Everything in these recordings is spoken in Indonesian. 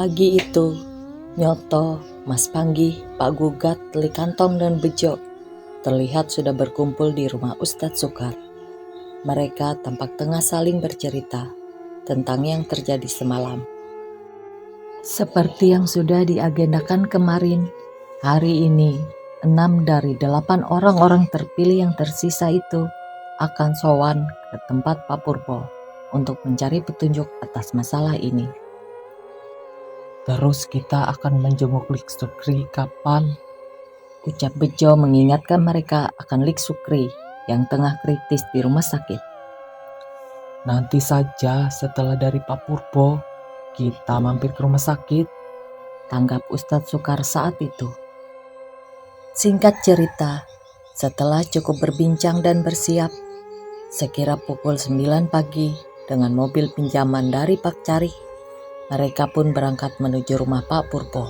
Pagi itu, Nyoto, Mas Panggi, Pak Gugat, Li Kantong, dan Bejo terlihat sudah berkumpul di rumah Ustadz Sukar. Mereka tampak tengah saling bercerita tentang yang terjadi semalam. Seperti yang sudah diagendakan kemarin, hari ini 6 dari 8 orang-orang terpilih yang tersisa itu akan sowan ke tempat Pak Purbo untuk mencari petunjuk atas masalah ini. Terus kita akan menjenguk Lik Sukri kapan? Ucap Bejo mengingatkan mereka akan Lik Sukri yang tengah kritis di rumah sakit. Nanti saja setelah dari Pak Purbo, kita mampir ke rumah sakit. Tanggap Ustadz Sukar saat itu. Singkat cerita, setelah cukup berbincang dan bersiap, sekira pukul 9 pagi dengan mobil pinjaman dari Pak Cari, mereka pun berangkat menuju rumah Pak Purbo.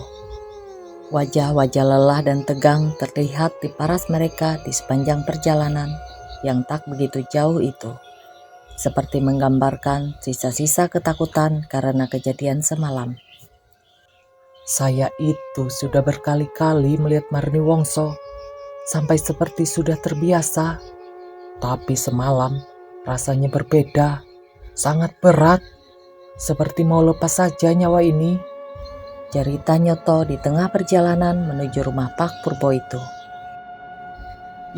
Wajah-wajah lelah dan tegang terlihat di paras mereka di sepanjang perjalanan yang tak begitu jauh itu, seperti menggambarkan sisa-sisa ketakutan karena kejadian semalam. Saya itu sudah berkali-kali melihat Marni Wongso, sampai seperti sudah terbiasa. Tapi semalam rasanya berbeda, sangat berat, seperti mau lepas saja nyawa ini. Cerita Nyoto di tengah perjalanan menuju rumah Pak Purbo itu.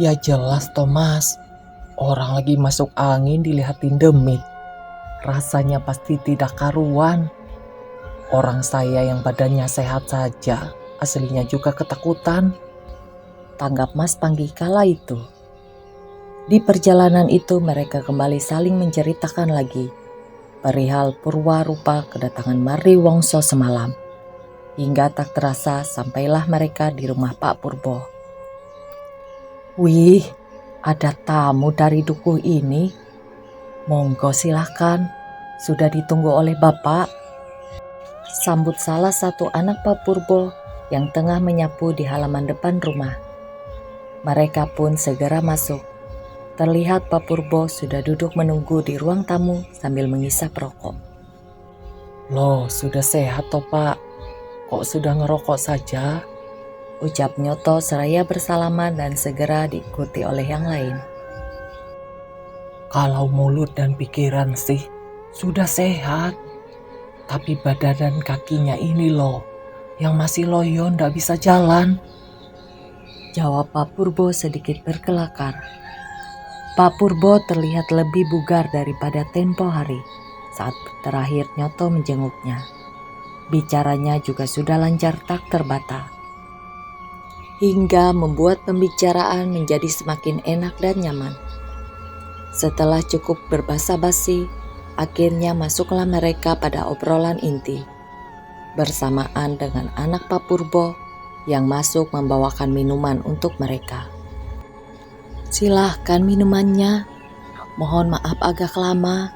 Ya jelas Thomas, orang lagi masuk angin dilihatin demit. Rasanya pasti tidak karuan. Orang saya yang badannya sehat saja, aslinya juga ketakutan. Tanggap Mas Panggi kala itu. Di perjalanan itu mereka kembali saling menceritakan lagi perihal purwarupa kedatangan Marni Wongso semalam. Hingga tak terasa sampailah mereka di rumah Pak Purbo. Wih, ada tamu dari dukuh ini. Monggo silahkan, sudah ditunggu oleh Bapak. Sambut salah satu anak Pak Purbo yang tengah menyapu di halaman depan rumah. Mereka pun segera masuk. Terlihat Pak Purbo sudah duduk menunggu di ruang tamu sambil mengisap rokok. Loh, sudah sehat toh Pak? Kok sudah ngerokok saja? Ucap Nyoto seraya bersalaman dan segera diikuti oleh yang lain. Kalau mulut dan pikiran sih sudah sehat. Tapi badan dan kakinya ini loh, yang masih loyo ndak bisa jalan. Jawab Pak Purbo sedikit berkelakar. Pak Purbo terlihat lebih bugar daripada tempo hari saat terakhir Nyoto menjenguknya. Bicaranya juga sudah lancar tak terbata, hingga membuat pembicaraan menjadi semakin enak dan nyaman. Setelah cukup berbasa-basi, akhirnya masuklah mereka pada obrolan inti, bersamaan dengan anak Pak Purbo yang masuk membawakan minuman untuk mereka. Silahkan minumannya, mohon maaf agak lama,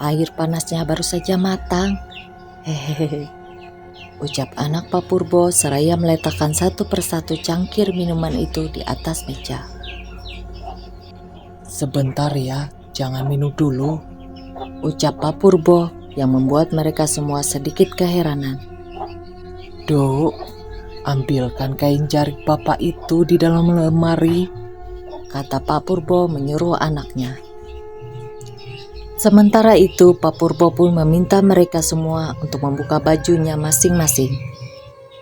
air panasnya baru saja matang. Hehehe. Ucap anak Pak Purbo seraya meletakkan satu persatu cangkir minuman itu di atas meja. Sebentar ya, jangan minum dulu. Ucap Pak Purbo yang membuat mereka semua sedikit keheranan. Dok, ambilkan kain jarik Bapak itu di dalam lemari, kata Pak Purbo menyuruh anaknya. Sementara itu Pak Purbo pun meminta mereka semua untuk membuka bajunya masing-masing.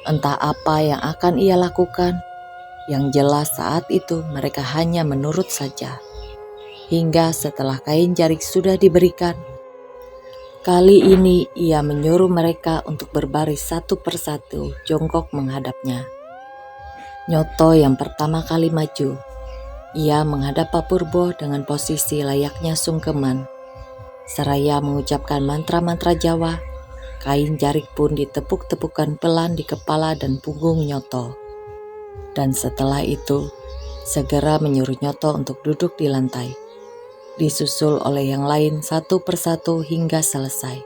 Entah apa yang akan ia lakukan, yang jelas saat itu mereka hanya menurut saja. Hingga setelah kain jarik sudah diberikan, kali ini ia menyuruh mereka untuk berbaris satu persatu jongkok menghadapnya. Nyoto yang pertama kali maju. Ia menghadap Pak Purbo dengan posisi layaknya sungkeman. Seraya mengucapkan mantra-mantra Jawa, kain jarik pun ditepuk-tepukkan pelan di kepala dan punggung Nyoto. Dan setelah itu, segera menyuruh Nyoto untuk duduk di lantai, disusul oleh yang lain satu persatu hingga selesai.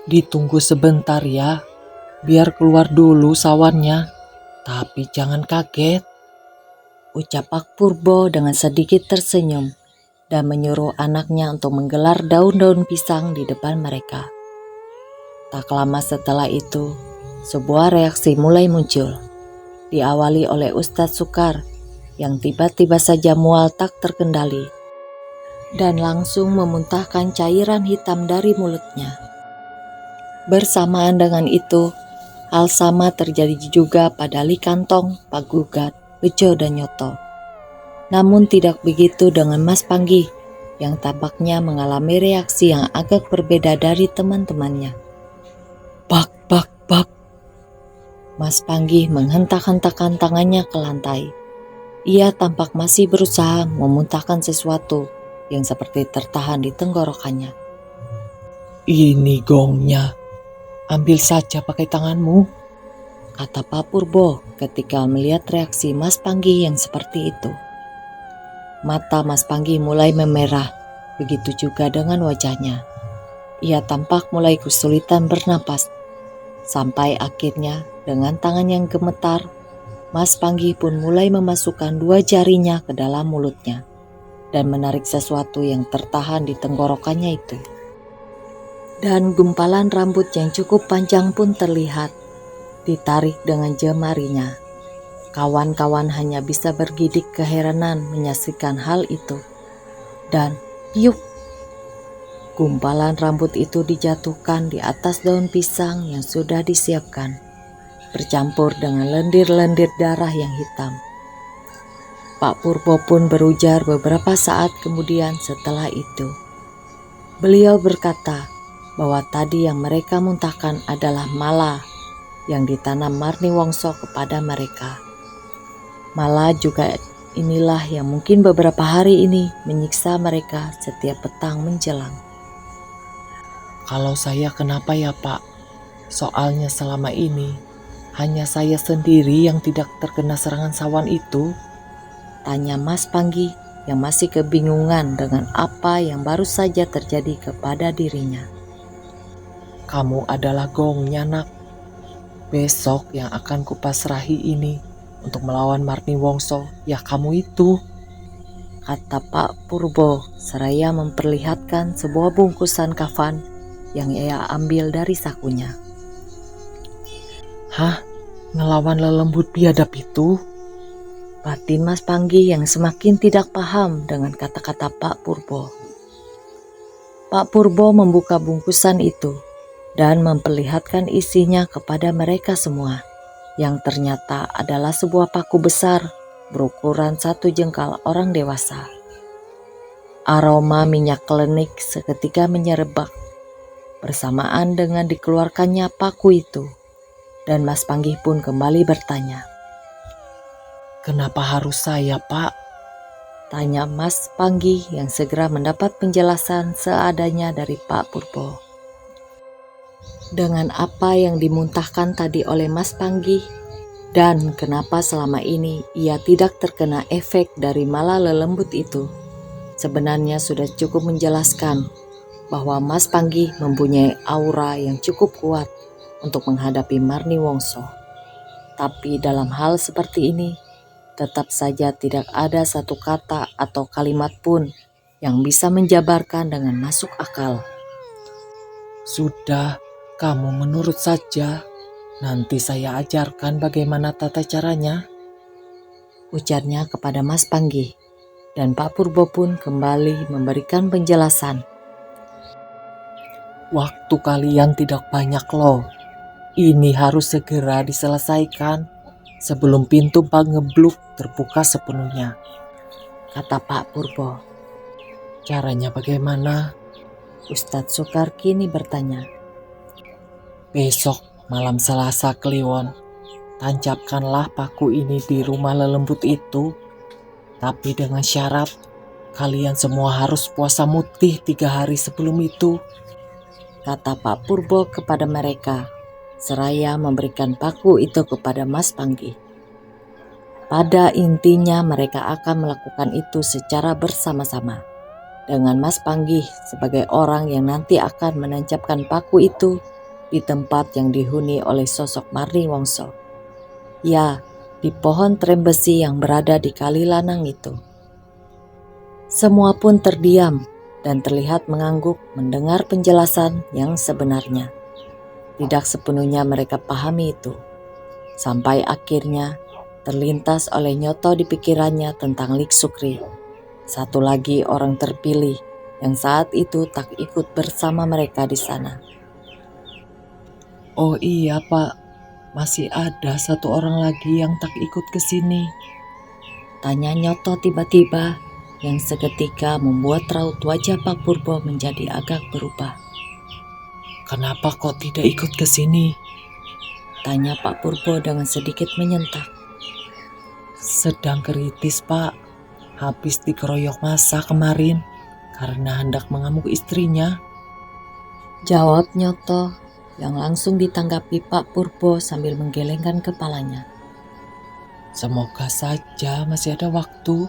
Ditunggu sebentar ya, biar keluar dulu sawannya. Tapi jangan kaget. ucap Pak Purbo dengan sedikit tersenyum dan menyuruh anaknya untuk menggelar daun-daun pisang di depan mereka. Tak lama setelah itu, sebuah reaksi mulai muncul, diawali oleh Ustadz Sukar yang tiba-tiba saja mual tak terkendali dan langsung memuntahkan cairan hitam dari mulutnya. Bersamaan dengan itu, hal sama terjadi juga pada Li Kantong, Pak Gugat, Bejo dan Nyoto. Namun tidak begitu dengan Mas Panggi yang tampaknya mengalami reaksi yang agak berbeda dari teman-temannya. Bak, bak, bak. Mas Panggi menghentak-hentakkan tangannya ke lantai. Ia tampak masih berusaha memuntahkan sesuatu yang seperti tertahan di tenggorokannya. Ini gongnya, ambil saja pakai tanganmu, kata Pak Purbo ketika melihat reaksi Mas Panggi yang seperti itu. Mata Mas Panggi mulai memerah, begitu juga dengan wajahnya. Ia tampak mulai kesulitan bernapas, sampai akhirnya dengan tangan yang gemetar, Mas Panggi pun mulai memasukkan 2 jarinya ke dalam mulutnya dan menarik sesuatu yang tertahan di tenggorokannya itu. Dan gumpalan rambut yang cukup panjang pun terlihat, ditarik dengan jemarinya. Kawan-kawan hanya bisa bergidik keheranan menyaksikan hal itu. Dan piuk! Gumpalan rambut itu dijatuhkan di atas daun pisang yang sudah disiapkan, bercampur dengan lendir-lendir darah yang hitam. Pak Purbo pun berujar beberapa saat kemudian setelah itu. Beliau berkata bahwa tadi yang mereka muntahkan adalah mala yang ditanam Marni Wongso kepada mereka. Mala juga inilah yang mungkin beberapa hari ini menyiksa mereka setiap petang menjelang. Kalau saya kenapa ya Pak? Soalnya selama ini hanya saya sendiri yang tidak terkena serangan sawan itu, tanya Mas Panggi yang masih kebingungan dengan apa yang baru saja terjadi kepada dirinya. Kamu adalah gongnya nak. Besok yang akan kupasrahi ini untuk melawan Marni Wongso, ya kamu itu, kata Pak Purbo seraya memperlihatkan sebuah bungkusan kafan yang ia ambil dari sakunya. Hah? Ngelawan lelembut biadab itu? Batin Mas Panggi yang semakin tidak paham dengan kata-kata Pak Purbo. Pak Purbo membuka bungkusan itu dan memperlihatkan isinya kepada mereka semua, yang ternyata adalah sebuah paku besar berukuran 1 jengkal orang dewasa. Aroma minyak klenik seketika menyerebak bersamaan dengan dikeluarkannya paku itu, dan Mas Panggi pun kembali bertanya. Kenapa harus saya, Pak? Tanya Mas Panggi yang segera mendapat penjelasan seadanya dari Pak Purbo. Dengan apa yang dimuntahkan tadi oleh Mas Panggi dan kenapa selama ini ia tidak terkena efek dari mala lelembut itu, sebenarnya sudah cukup menjelaskan bahwa Mas Panggi mempunyai aura yang cukup kuat untuk menghadapi Marni Wongso. Tapi dalam hal seperti ini, tetap saja tidak ada satu kata atau kalimat pun yang bisa menjabarkan dengan masuk akal. Sudah, kamu menurut saja. Nanti saya ajarkan bagaimana tata caranya, ujarnya kepada Mas Panggi. Dan Pak Purbo pun kembali memberikan penjelasan. Waktu kalian tidak banyak loh. Ini harus segera diselesaikan sebelum pintu Pangebluk terbuka sepenuhnya, kata Pak Purbo. Caranya bagaimana? Ustadz Sukar kini bertanya. Besok malam Selasa Kliwon, tancapkanlah paku ini di rumah lelembut itu. Tapi dengan syarat, kalian semua harus puasa mutih 3 hari sebelum itu, kata Pak Purbo kepada mereka, seraya memberikan paku itu kepada Mas Panggi. Pada intinya mereka akan melakukan itu secara bersama-sama, dengan Mas Panggi sebagai orang yang nanti akan menancapkan paku itu di tempat yang dihuni oleh sosok Marni Wongso. Ya, di pohon trem besi yang berada di kali lanang itu. Semua pun terdiam dan terlihat mengangguk mendengar penjelasan yang sebenarnya. Tidak sepenuhnya mereka pahami itu. Sampai akhirnya terlintas oleh Nyoto di pikirannya tentang Lik Sukri, satu lagi orang terpilih yang saat itu tak ikut bersama mereka di sana. Oh iya Pak, masih ada satu orang lagi yang tak ikut ke sini. Tanya Nyoto tiba-tiba, yang seketika membuat raut wajah Pak Purbo menjadi agak berubah. Kenapa kok tidak ikut ke sini? Tanya Pak Purbo dengan sedikit menyentak. Sedang kritis Pak, habis dikeroyok masa kemarin karena hendak mengamuk istrinya. Jawab Nyoto yang langsung ditanggapi Pak Purbo sambil menggelengkan kepalanya. Semoga saja masih ada waktu.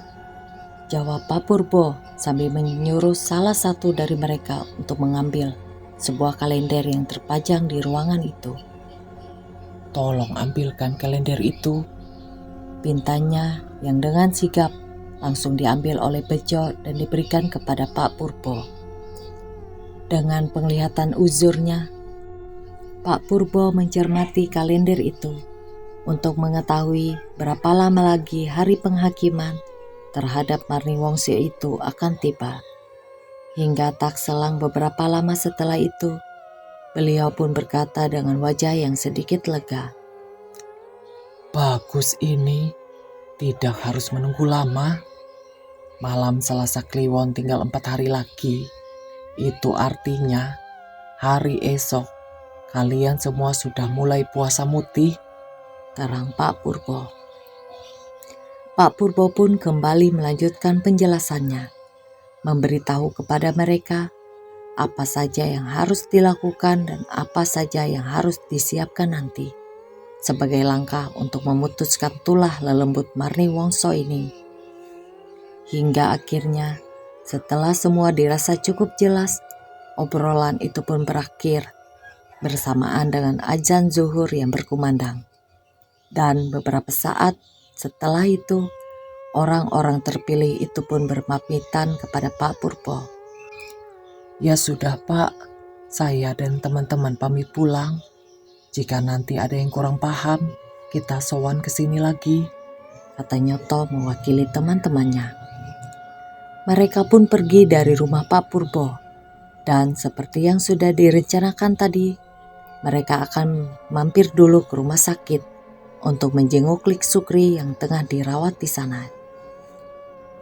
Jawab Pak Purbo sambil menyuruh salah satu dari mereka untuk mengambil sebuah kalender yang terpajang di ruangan itu. Tolong ambilkan kalender itu. Pintanya yang dengan sigap langsung diambil oleh Bejo dan diberikan kepada Pak Purbo. Dengan penglihatan uzurnya, Pak Purbo mencermati kalender itu untuk mengetahui berapa lama lagi hari penghakiman terhadap Marni Wongso itu akan tiba. Hingga tak selang beberapa lama setelah itu, beliau pun berkata dengan wajah yang sedikit lega. Bagus ini, tidak harus menunggu lama. Malam Selasa Kliwon tinggal 4 hari lagi. Itu artinya hari esok kalian semua sudah mulai puasa mutih, Terang Pak Purbo. Pak Purbo pun kembali melanjutkan penjelasannya, memberitahu kepada mereka apa saja yang harus dilakukan dan apa saja yang harus disiapkan nanti sebagai langkah untuk memutuskan tulah lelembut Marni Wongso ini. Hingga akhirnya setelah semua dirasa cukup jelas, obrolan itu pun berakhir bersamaan dengan azan zuhur yang berkumandang. Dan beberapa saat setelah itu, orang-orang terpilih itu pun berpamitan kepada Pak Purbo. Ya sudah Pak, saya dan teman-teman pamit pulang. Jika nanti ada yang kurang paham, kita sowan ke sini lagi, kata Nyoto mewakili teman-temannya. Mereka pun pergi dari rumah Pak Purbo. Dan seperti yang sudah direncanakan tadi, mereka akan mampir dulu ke rumah sakit untuk menjenguk Lik Sukri yang tengah dirawat di sana.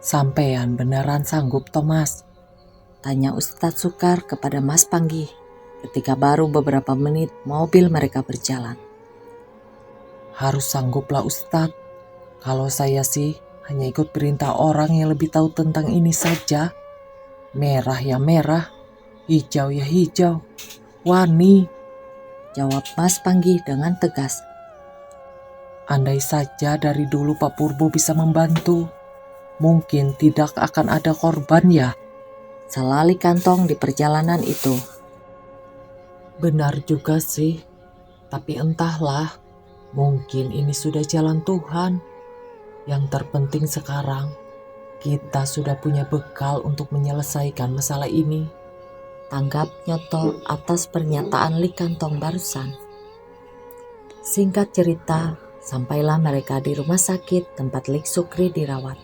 Sampean beneran sanggup Thomas? Tanya Ustadz Sukar kepada Mas Panggi ketika baru beberapa menit mobil mereka berjalan. Harus sangguplah Ustadz. Kalau saya sih hanya ikut perintah orang yang lebih tahu tentang ini saja. Merah ya merah, hijau ya hijau, wani, jawab Mas Panggi dengan tegas. Andai saja dari dulu Pak Purbo bisa membantu, mungkin tidak akan ada korban ya. Selali kantong di perjalanan itu. Benar juga sih, tapi entahlah, mungkin ini sudah jalan Tuhan. Yang terpenting sekarang, kita sudah punya bekal untuk menyelesaikan masalah ini. Tanggap Nyoto atas pernyataan Lik Kantong barusan. Singkat cerita, sampailah mereka di rumah sakit tempat Lik Sukri dirawat.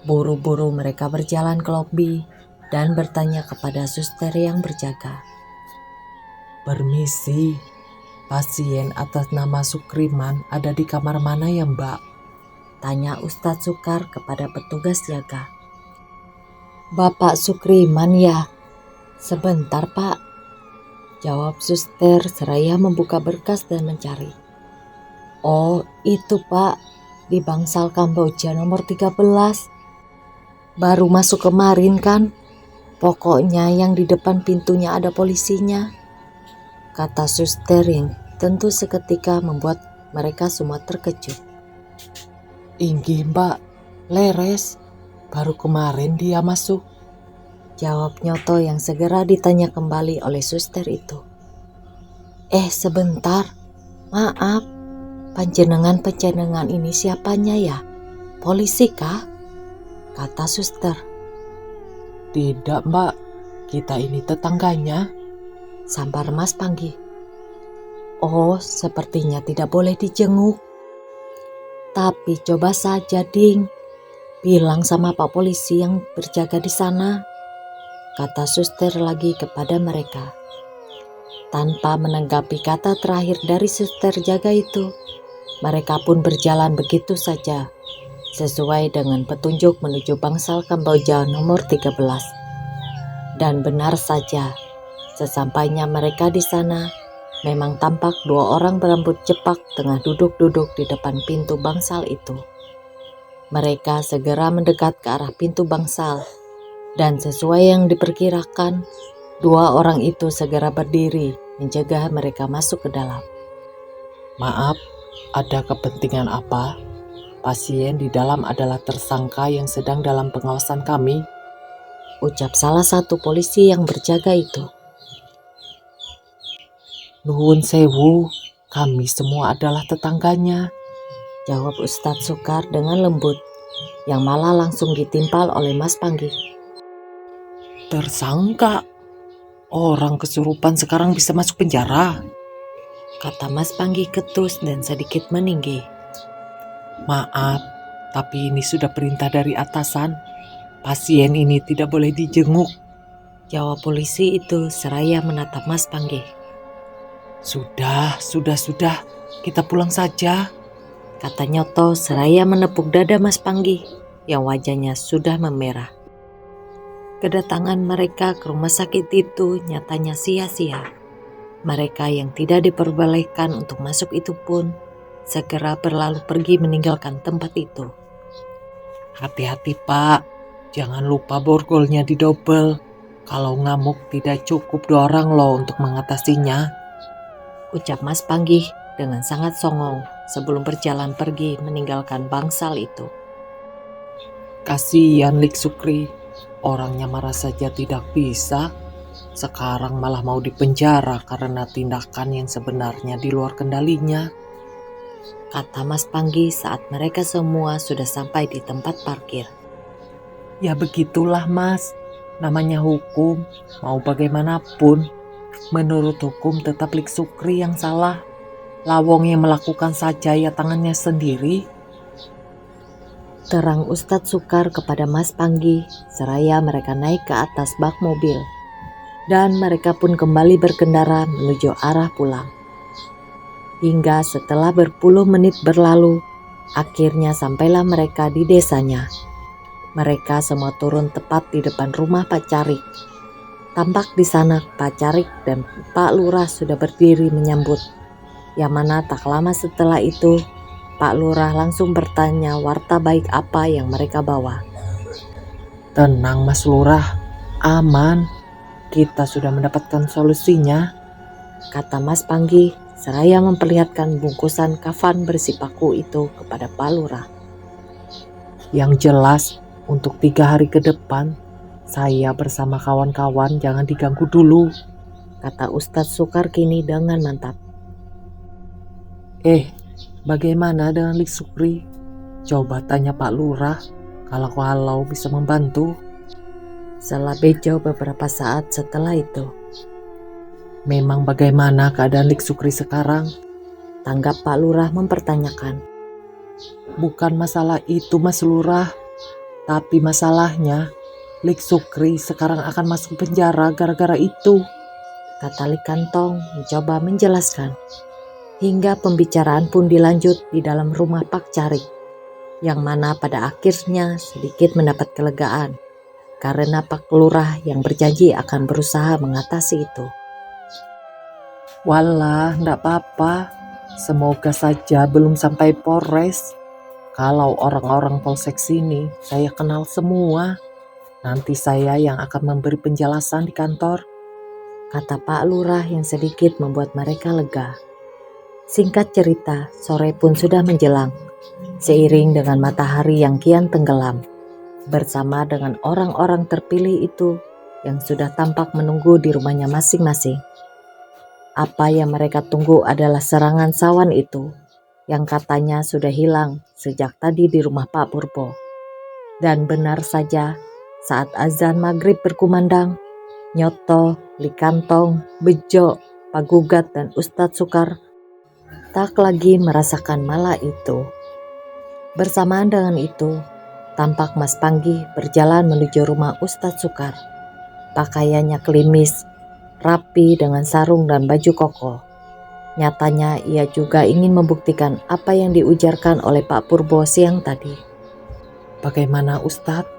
Buru-buru mereka berjalan ke lobi dan bertanya kepada suster yang berjaga. Permisi, pasien atas nama Sukriman ada di kamar mana ya Mbak? Tanya Ustadz Sukar kepada petugas jaga. Bapak Sukriman ya? Sebentar Pak, jawab suster seraya membuka berkas dan mencari. Oh itu Pak, di Bangsal Kamboja nomor 13. Baru masuk kemarin kan? Pokoknya yang di depan pintunya ada polisinya, kata suster yang tentu seketika membuat mereka semua terkejut. Inggih Mbak, leres. Baru kemarin dia masuk, jawab Nyoto yang segera ditanya kembali oleh suster itu. Sebentar, maaf, Panjenengan ini siapanya ya? Polisi kah? Kata suster. Tidak mbak, kita ini tetangganya. Sambar Mas Panggi. Oh, sepertinya tidak boleh dijenguk. Tapi coba saja Ding, bilang sama Pak Polisi yang berjaga di sana. Kata suster lagi kepada mereka. Tanpa menanggapi kata terakhir dari suster jaga itu, mereka pun berjalan begitu saja, sesuai dengan petunjuk menuju bangsal Kamboja nomor 13. Dan benar saja, sesampainya mereka di sana, memang tampak 2 orang berambut cepak tengah duduk-duduk di depan pintu bangsal itu. Mereka segera mendekat ke arah pintu bangsal, dan sesuai yang diperkirakan, 2 orang itu segera berdiri mencegah mereka masuk ke dalam. Maaf, ada kepentingan apa? Pasien di dalam adalah tersangka yang sedang dalam pengawasan kami, ucap salah satu polisi yang berjaga itu. Nuhun sewu, kami semua adalah tetangganya, jawab Ustadz Sukar dengan lembut, yang malah langsung ditimpal oleh Mas Panggi. Tersangka? Orang kesurupan sekarang bisa masuk penjara? Kata Mas Panggi ketus dan sedikit meninggi. Maaf, tapi ini sudah perintah dari atasan. Pasien ini tidak boleh dijenguk, jawab polisi itu seraya menatap Mas Panggi. Sudah, kita pulang saja, kata Nyoto seraya menepuk dada Mas Panggi yang wajahnya sudah memerah. Kedatangan mereka ke rumah sakit itu nyatanya sia-sia. Mereka yang tidak diperbolehkan untuk masuk itu pun segera berlalu pergi meninggalkan tempat itu. Hati-hati Pak, jangan lupa borgolnya didobel. Kalau ngamuk tidak cukup 2 orang loh untuk mengatasinya, ucap Mas Panggi dengan sangat songong sebelum berjalan pergi meninggalkan bangsal itu. Kasihan Lik Sukri, orangnya marah saja tidak bisa. Sekarang malah mau dipenjara karena tindakan yang sebenarnya di luar kendalinya, kata Mas Panggi saat mereka semua sudah sampai di tempat parkir. Ya begitulah Mas, namanya hukum, mau bagaimanapun. Menurut hukum tetap Lik Sukri yang salah. Lawong yang melakukan saja ya tangannya sendiri, terang Ustadz Sukar kepada Mas Panggi seraya mereka naik ke atas bak mobil. Dan mereka pun kembali berkendara menuju arah pulang. Hingga setelah berpuluh menit berlalu, akhirnya sampailah mereka di desanya. Mereka semua turun tepat di depan rumah Pak Carik. Tampak di sana Pak Carik dan Pak Lurah sudah berdiri menyambut. Yang mana tak lama setelah itu, Pak Lurah langsung bertanya warta baik apa yang mereka bawa. Tenang Mas Lurah, aman. Kita sudah mendapatkan solusinya, kata Mas Panggi seraya memperlihatkan bungkusan kafan berisi paku itu kepada Pak Lurah. Yang jelas, untuk 3 hari ke depan, saya bersama kawan-kawan jangan diganggu dulu, kata Ustadz Sukar kini dengan mantap. Bagaimana dengan Lik Sukri? Coba tanya Pak Lurah, kalau bisa membantu. Setelah bejo beberapa saat setelah itu. Memang bagaimana keadaan Lik Sukri sekarang? Tanggap Pak Lurah mempertanyakan. Bukan masalah itu Mas Lurah, tapi masalahnya Lik Sukri sekarang akan masuk penjara gara-gara itu, kata Lik Kantong mencoba menjelaskan. Hingga pembicaraan pun dilanjut di dalam rumah Pak Carik, yang mana pada akhirnya sedikit mendapat kelegaan karena Pak Lurah yang berjanji akan berusaha mengatasi itu. Walah, ndak apa-apa. Semoga saja belum sampai Polres. Kalau orang-orang Polsek sini saya kenal semua. Nanti saya yang akan memberi penjelasan di kantor, kata Pak Lurah yang sedikit membuat mereka lega. Singkat cerita, sore pun sudah menjelang, seiring dengan matahari yang kian tenggelam. Bersama dengan orang-orang terpilih itu yang sudah tampak menunggu di rumahnya masing-masing. Apa yang mereka tunggu adalah serangan sawan itu yang katanya sudah hilang sejak tadi di rumah Pak Purbo. Dan benar saja, saat azan maghrib berkumandang, Nyoto, Likantong, Bejo, Pak Gugat, dan Ustadz Sukar tak lagi merasakan mala itu. Bersamaan dengan itu, tampak Mas Panggi berjalan menuju rumah Ustadz Sukar. Pakaiannya klimis, rapi dengan sarung dan baju koko. Nyatanya ia juga ingin membuktikan apa yang diujarkan oleh Pak Purbo siang tadi. Bagaimana Ustadz?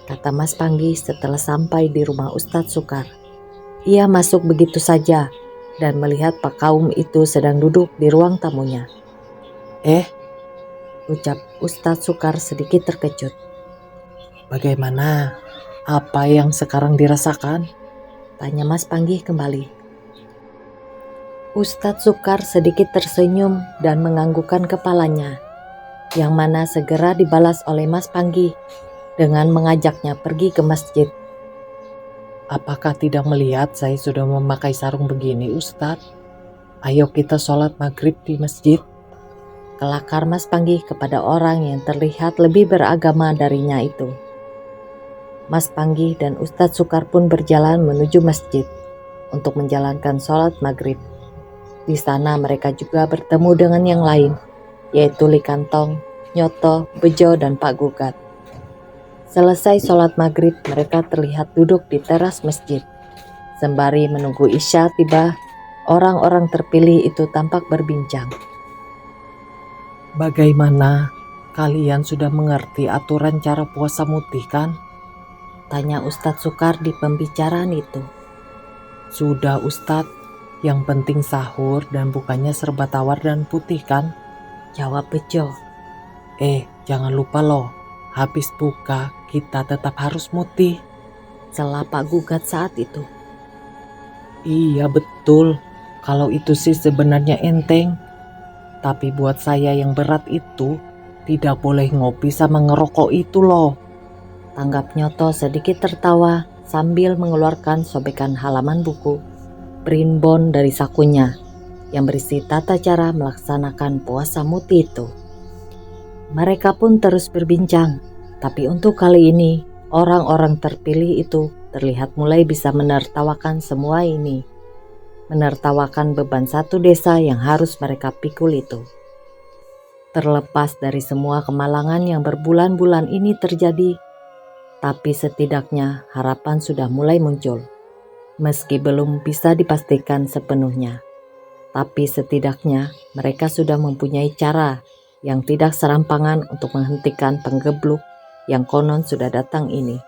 Kata Mas Panggi setelah sampai di rumah Ustadz Sukar. Ia masuk begitu saja dan melihat Pak Kaum itu sedang duduk di ruang tamunya. Ucap Ustadz Sukar sedikit terkejut. Bagaimana? Apa yang sekarang dirasakan? Tanya Mas Panggi kembali. Ustadz Sukar sedikit tersenyum dan menganggukkan kepalanya, yang mana segera dibalas oleh Mas Panggi dengan mengajaknya pergi ke masjid. Apakah tidak melihat saya sudah memakai sarung begini Ustadz? Ayo kita sholat maghrib di masjid. Kelakar Mas Panggi kepada orang yang terlihat lebih beragama darinya itu. Mas Panggi dan Ustadz Sukar pun berjalan menuju masjid untuk menjalankan sholat maghrib. Di sana mereka juga bertemu dengan yang lain, yaitu Likantong, Nyoto, Bejo, dan Pak Gugat. Selesai sholat maghrib, mereka terlihat duduk di teras masjid. Sembari menunggu Isya tiba, orang-orang terpilih itu tampak berbincang. Bagaimana? Kalian sudah mengerti aturan cara puasa mutih kan? Tanya Ustadz Sukar di pembicaraan itu. Sudah Ustadz, yang penting sahur dan bukannya serba tawar dan putih kan? Jawab Bejo. Jangan lupa loh, habis buka kita tetap harus mutih. Sela Pak Gugat saat itu. Iya betul, kalau itu sih sebenarnya enteng. Tapi buat saya yang berat itu, tidak boleh ngopi sama ngerokok itu loh. Tanggap Nyoto sedikit tertawa sambil mengeluarkan sobekan halaman buku Primbon dari sakunya yang berisi tata cara melaksanakan puasa mutih itu. Mereka pun terus berbincang, tapi untuk kali ini orang-orang terpilih itu terlihat mulai bisa menertawakan semua ini. Menertawakan beban satu desa yang harus mereka pikul itu. Terlepas dari semua kemalangan yang berbulan-bulan ini terjadi, tapi setidaknya harapan sudah mulai muncul. Meski belum bisa dipastikan sepenuhnya, tapi setidaknya mereka sudah mempunyai cara yang tidak serampangan untuk menghentikan penggebluk yang konon sudah datang ini.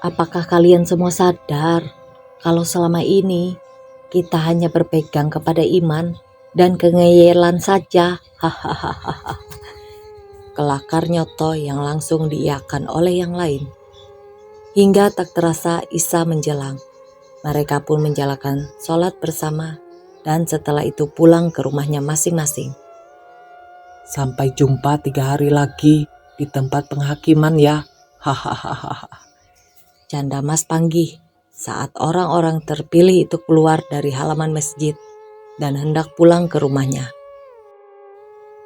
Apakah kalian semua sadar kalau selama ini kita hanya berpegang kepada iman dan kengeyelan saja? Hahaha. Kelakar Nyoto yang langsung diiyakan oleh yang lain. Hingga tak terasa Isya menjelang. Mereka pun menjalankan sholat bersama dan setelah itu pulang ke rumahnya masing-masing. Sampai jumpa 3 hari lagi di tempat penghakiman ya. Hahaha. Canda Mas Panggi saat orang-orang terpilih itu keluar dari halaman masjid dan hendak pulang ke rumahnya.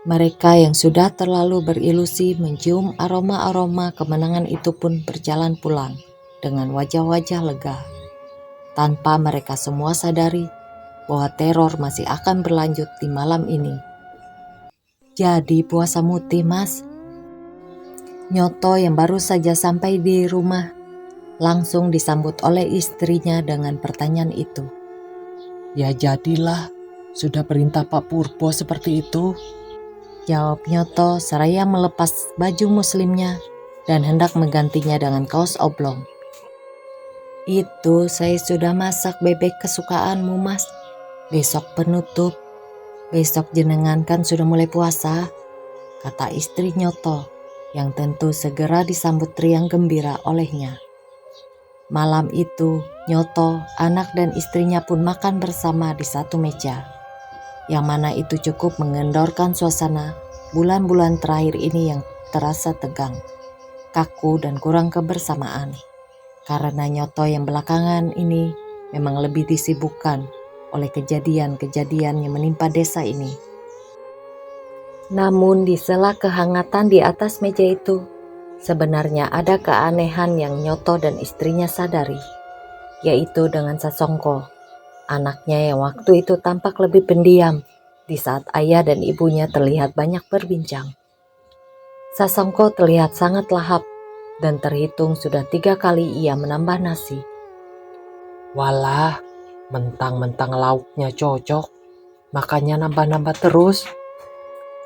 Mereka yang sudah terlalu berilusi mencium aroma-aroma kemenangan itu pun berjalan pulang dengan wajah-wajah lega. Tanpa mereka semua sadari bahwa teror masih akan berlanjut di malam ini. Jadi puasa mutih Mas? Nyoto yang baru saja sampai di rumah langsung disambut oleh istrinya dengan pertanyaan itu. Ya jadilah, sudah perintah Pak Purbo seperti itu. Jawab Nyoto seraya melepas baju muslimnya dan hendak menggantinya dengan kaos oblong. Itu saya sudah masak bebek kesukaanmu Mas. Besok penutup. Besok jenengan kan sudah mulai puasa, kata istri Nyoto yang tentu segera disambut riang gembira olehnya. Malam itu, Nyoto, anak dan istrinya pun makan bersama di satu meja, yang mana itu cukup mengendorkan suasana bulan-bulan terakhir ini yang terasa tegang, kaku dan kurang kebersamaan. Karena Nyoto yang belakangan ini memang lebih disibukkan oleh kejadian-kejadian yang menimpa desa ini. Namun di sela kehangatan di atas meja itu, sebenarnya ada keanehan yang Nyoto dan istrinya sadari, yaitu dengan Sasongko, anaknya yang waktu itu tampak lebih pendiam di saat ayah dan ibunya terlihat banyak berbincang. Sasongko terlihat sangat lahap dan terhitung sudah 3 kali ia menambah nasi. Walah, mentang-mentang lauknya cocok, makanya nambah-nambah terus.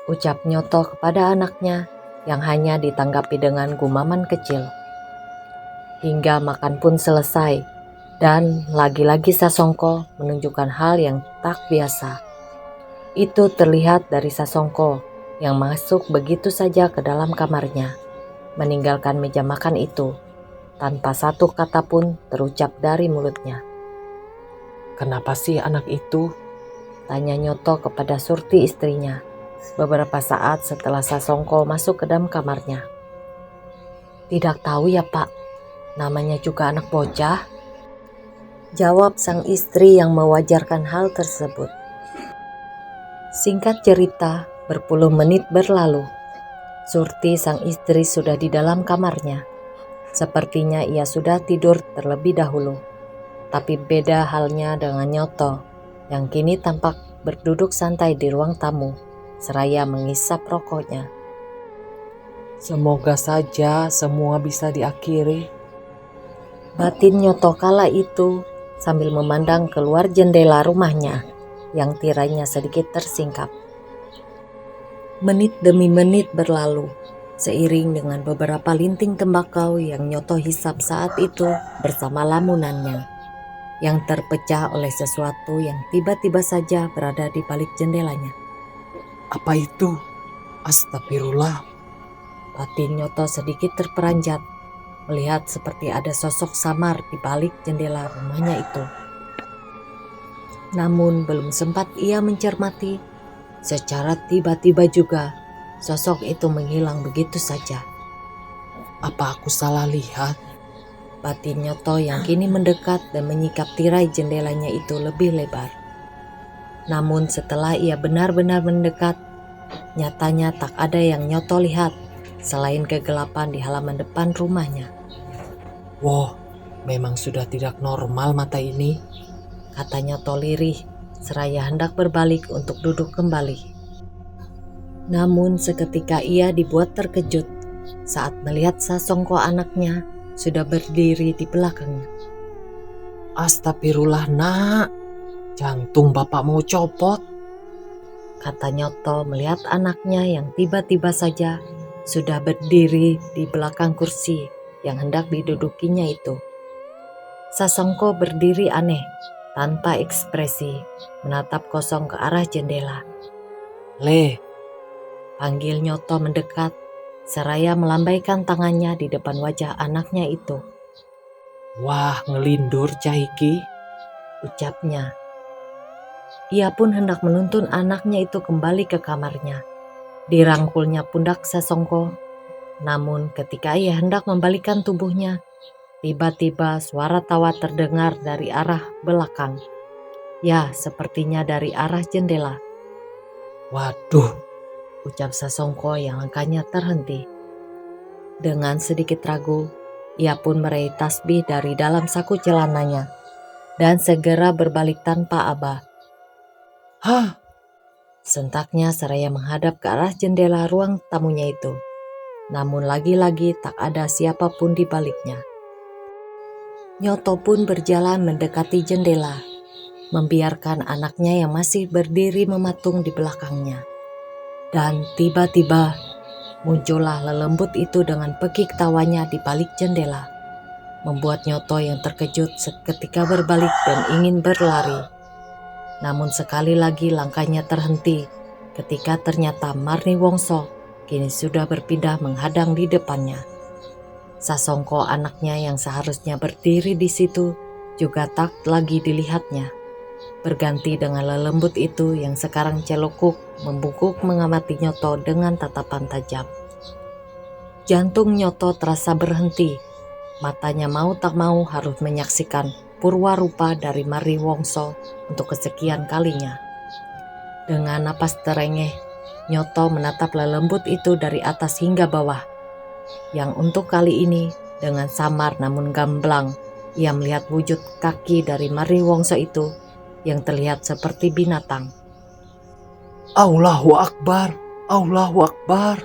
Ucap Nyoto kepada anaknya yang hanya ditanggapi dengan gumaman kecil. Hingga makan pun selesai dan lagi-lagi Sasongko menunjukkan hal yang tak biasa. Itu terlihat dari Sasongko yang masuk begitu saja ke dalam kamarnya, meninggalkan meja makan itu tanpa satu kata pun terucap dari mulutnya. Kenapa sih anak itu? Tanya Nyoto kepada Surti istrinya beberapa saat setelah Sasongko masuk ke dalam kamarnya. Tidak tahu ya Pak, namanya juga anak bocah. Jawab sang istri yang mewajarkan hal tersebut. Singkat cerita, berpuluh menit berlalu. Surti sang istri sudah di dalam kamarnya. Sepertinya ia sudah tidur terlebih dahulu. Tapi beda halnya dengan Nyoto yang kini tampak berduduk santai di ruang tamu seraya mengisap rokoknya. Semoga saja semua bisa diakhiri. Batin Nyoto kala itu sambil memandang keluar jendela rumahnya yang tirainya sedikit tersingkap. Menit demi menit berlalu seiring dengan beberapa linting tembakau yang Nyoto hisap saat itu bersama lamunannya yang terpecah oleh sesuatu yang tiba-tiba saja berada di balik jendelanya. Apa itu? Astagfirullah. Batin Nyoto sedikit terperanjat melihat seperti ada sosok samar di balik jendela rumahnya itu. Namun belum sempat ia mencermati, secara tiba-tiba juga sosok itu menghilang begitu saja. Apa aku salah lihat? Batin Nyoto yang kini mendekat dan menyikap tirai jendelanya itu lebih lebar. Namun setelah ia benar-benar mendekat, nyatanya tak ada yang Nyoto lihat selain kegelapan di halaman depan rumahnya. Wow, memang sudah tidak normal mata ini, kata Nyoto lirih seraya hendak berbalik untuk duduk kembali. Namun seketika ia dibuat terkejut saat melihat Sasongko anaknya sudah berdiri di belakangnya. Astagfirullah nak, jantung bapak mau copot, kata Nyoto melihat anaknya yang tiba-tiba saja sudah berdiri di belakang kursi yang hendak didudukinya itu. Sasongko berdiri aneh, tanpa ekspresi, menatap kosong ke arah jendela. Le, panggil Nyoto mendekat, seraya melambaikan tangannya di depan wajah anaknya itu. Wah, ngelindur Cahiki, ucapnya. Ia pun hendak menuntun anaknya itu kembali ke kamarnya. Dirangkulnya pundak Sasongko. Namun ketika ia hendak membalikkan tubuhnya, tiba-tiba suara tawa terdengar dari arah belakang. Ya, sepertinya dari arah jendela. Waduh, ucap Sasongko yang langkahnya terhenti. Dengan sedikit ragu, ia pun meraih tasbih dari dalam saku celananya dan segera berbalik tanpa aba. Hah? Sentaknya seraya menghadap ke arah jendela ruang tamunya itu. Namun lagi-lagi tak ada siapapun di baliknya. Nyoto pun berjalan mendekati jendela, membiarkan anaknya yang masih berdiri mematung di belakangnya. Dan tiba-tiba muncullah lelembut itu dengan pekik tawanya di balik jendela, membuat Nyoto yang terkejut seketika berbalik dan ingin berlari. Namun sekali lagi langkahnya terhenti ketika ternyata Marni Wongso kini sudah berpindah menghadang di depannya. Sasongko anaknya yang seharusnya berdiri di situ juga tak lagi dilihatnya. Berganti dengan lelembut itu yang sekarang celokuk membungkuk mengamati Nyoto dengan tatapan tajam. Jantung Nyoto terasa berhenti. Matanya mau tak mau harus menyaksikan Purwarupa dari Marni Wongso untuk kesekian kalinya. Dengan napas terengeh, Nyoto menatap lelembut itu dari atas hingga bawah. Yang untuk kali ini dengan samar namun gamblang, ia melihat wujud kaki dari Marni Wongso itu yang terlihat seperti binatang. Allahu Akbar, Allahu Akbar.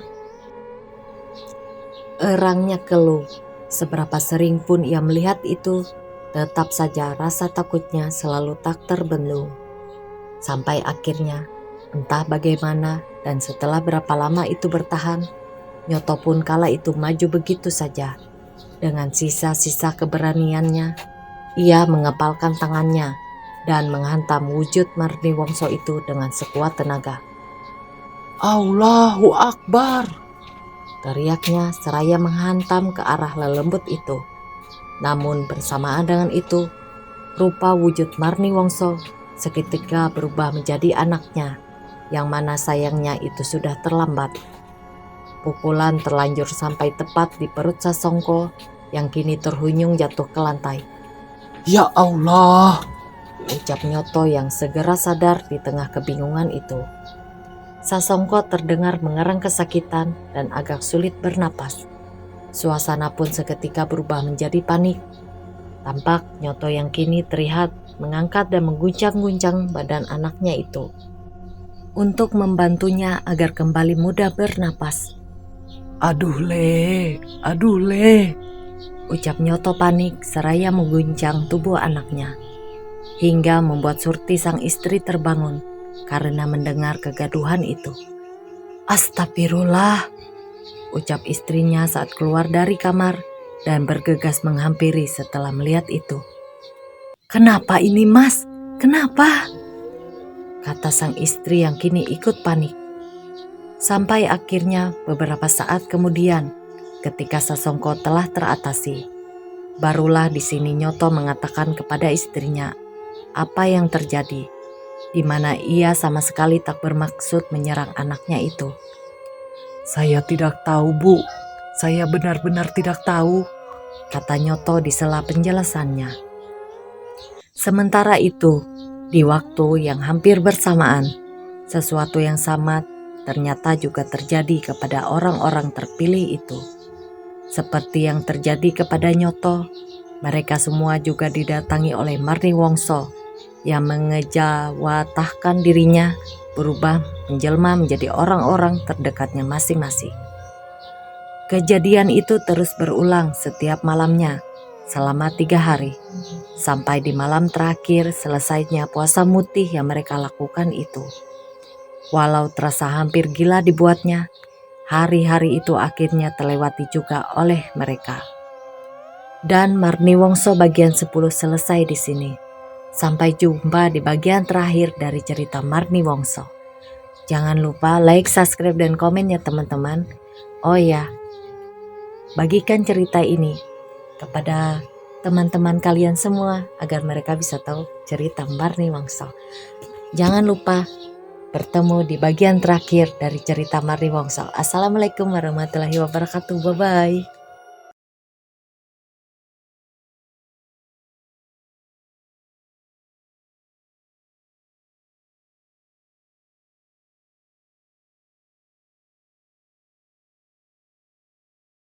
Erangnya keluh. Seberapa sering pun ia melihat itu, tetap saja rasa takutnya selalu tak terbendung. Sampai akhirnya, entah bagaimana dan setelah berapa lama itu bertahan, Nyoto pun kala itu maju begitu saja. Dengan sisa-sisa keberaniannya, ia mengepalkan tangannya dan menghantam wujud Marni Wongso itu dengan sekuat tenaga. Allahu Akbar, teriaknya seraya menghantam ke arah lelembut itu. Namun bersamaan dengan itu, rupa wujud Marni Wongso seketika berubah menjadi anaknya, yang mana sayangnya itu sudah terlambat. Pukulan terlanjur sampai tepat di perut Sasongko yang kini terhuyung jatuh ke lantai. Ya Allah, Ucap Nyoto yang segera sadar di tengah kebingungan itu. Sasongko terdengar mengerang kesakitan dan agak sulit bernapas. Suasana pun seketika berubah menjadi panik. Tampak Nyoto yang kini terlihat mengangkat dan mengguncang-guncang badan anaknya itu untuk membantunya agar kembali mudah bernapas. aduh le, Ucap Nyoto panik seraya mengguncang tubuh anaknya, hingga membuat Surti sang istri terbangun karena mendengar kegaduhan itu. Astagfirullah, ucap istrinya saat keluar dari kamar dan bergegas menghampiri setelah melihat itu. Kenapa ini mas? Kenapa? Kata sang istri yang kini ikut panik. Sampai akhirnya beberapa saat kemudian ketika Sasongko telah teratasi, barulah di sini Nyoto mengatakan kepada istrinya apa yang terjadi, di mana ia sama sekali tak bermaksud menyerang anaknya itu. Saya tidak tahu Bu, saya benar-benar tidak tahu, kata Nyoto di sela penjelasannya. Sementara itu, di waktu yang hampir bersamaan, sesuatu yang sama ternyata juga terjadi kepada orang-orang terpilih itu. Seperti yang terjadi kepada Nyoto, mereka semua juga didatangi oleh Marni Wongso yang mengejawatahkan dirinya berubah menjelma menjadi orang-orang terdekatnya masing-masing. Kejadian itu terus berulang setiap malamnya selama 3 hari, sampai di malam terakhir selesainya puasa mutih yang mereka lakukan itu. Walau terasa hampir gila dibuatnya, hari-hari itu akhirnya terlewati juga oleh mereka. Dan Marni Wongso bagian 10 selesai di sini. Sampai jumpa di bagian terakhir dari cerita Marni Wongso. Jangan lupa like, subscribe, dan komen ya teman-teman. Oh ya, bagikan cerita ini kepada teman-teman kalian semua agar mereka bisa tahu cerita Marni Wongso. Jangan lupa bertemu di bagian terakhir dari cerita Marni Wongso. Assalamualaikum warahmatullahi wabarakatuh. Bye-bye.